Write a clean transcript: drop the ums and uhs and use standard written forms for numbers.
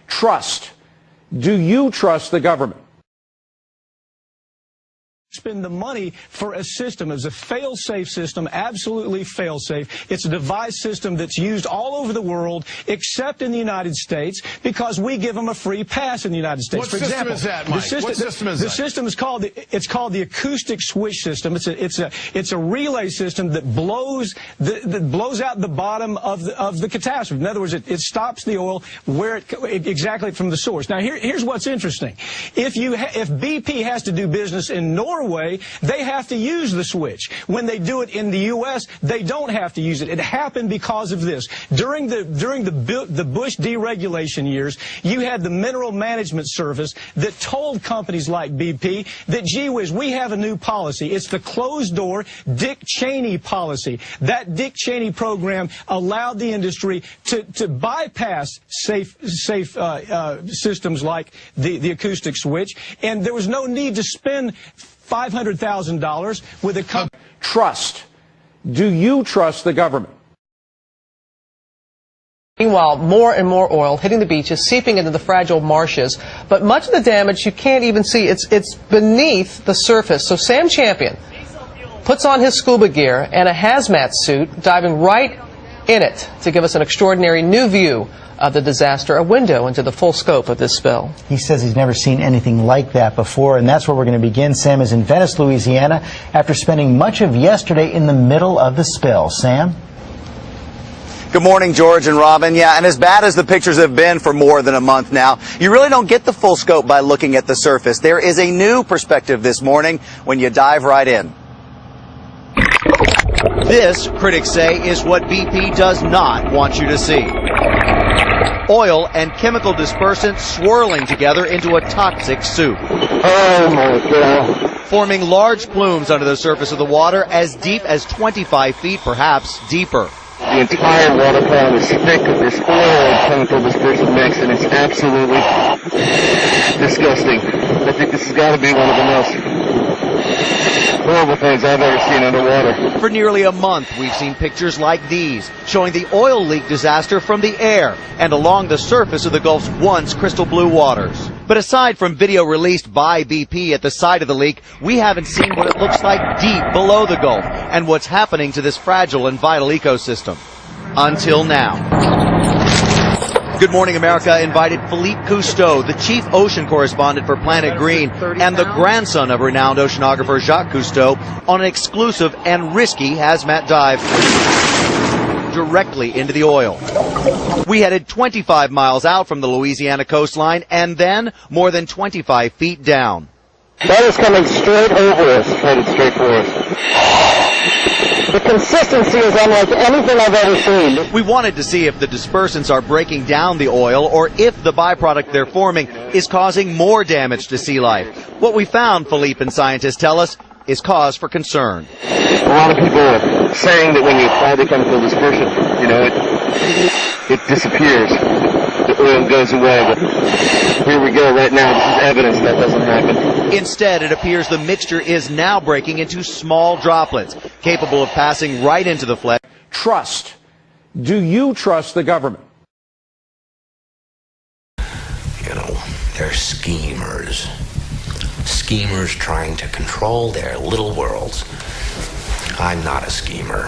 Trust. Do you trust the government? Spend the money for a system. It's a fail-safe system, absolutely fail-safe. It's a device system that's used all over the world, except in the United States, because we give them a free pass in the United States. What system is that, Mike? What system is that? The system is called the acoustic switch system. It's a relay system that blows out the bottom of the catastrophe. In other words, it stops the oil exactly from the source. Now here's what's interesting. If BP has to do business in Norway, they have to use the switch. When they do it in the U.S., they don't have to use it. It happened because of this. During the Bush deregulation years, you had the Mineral Management Service that told companies like BP that, gee whiz, we have a new policy. It's the closed-door Dick Cheney policy. That Dick Cheney program allowed the industry to bypass safe systems like the acoustic switch, and there was no need to spend $500,000 with a company. Trust. Do you trust the government? Meanwhile, more and more oil hitting the beaches, seeping into the fragile marshes. But much of the damage you can't even see. It's beneath the surface. So Sam Champion puts on his scuba gear and a hazmat suit, diving right in it to give us an extraordinary new view of the disaster, a window into the full scope of this spill. He says he's never seen anything like that before, and that's where we're going to begin. Sam is in Venice, Louisiana, after spending much of yesterday in the middle of the spill. Sam? Good morning, George and Robin. Yeah, and as bad as the pictures have been for more than a month now, you really don't get the full scope by looking at the surface. There is a new perspective this morning when you dive right in. This, critics say, is what BP does not want you to see. Oil and chemical dispersant swirling together into a toxic soup. Oh my God. Forming large plumes under the surface of the water as deep as 25 feet, perhaps deeper. The entire water column is thick with this oil and chemical dispersant mix, and it's absolutely disgusting. I think this has got to be one of the most horrible things I've ever seen underwater. For nearly a month, we've seen pictures like these, showing the oil leak disaster from the air and along the surface of the Gulf's once crystal blue waters. But aside from video released by BP at the site of the leak, we haven't seen what it looks like deep below the Gulf and what's happening to this fragile and vital ecosystem. Until now. Good Morning America invited Philippe Cousteau, the chief ocean correspondent for Planet Green and the grandson of renowned oceanographer Jacques Cousteau, on an exclusive and risky hazmat dive directly into the oil. We headed 25 miles out from the Louisiana coastline and then more than 25 feet down. That is coming straight over us, headed straight for us. The consistency is unlike anything I've ever seen. We wanted to see if the dispersants are breaking down the oil or if the byproduct they're forming is causing more damage to sea life. What we found, Philippe and scientists tell us, is cause for concern. A lot of people are saying that when you apply the chemical dispersion, it disappears. The oil goes away. But here we go right now. This is evidence that doesn't happen. Instead, it appears the mixture is now breaking into small droplets, capable of passing right into the flesh. Trust. Do you trust the government? You know, they're schemers. Schemers trying to control their little worlds. I'm not a schemer.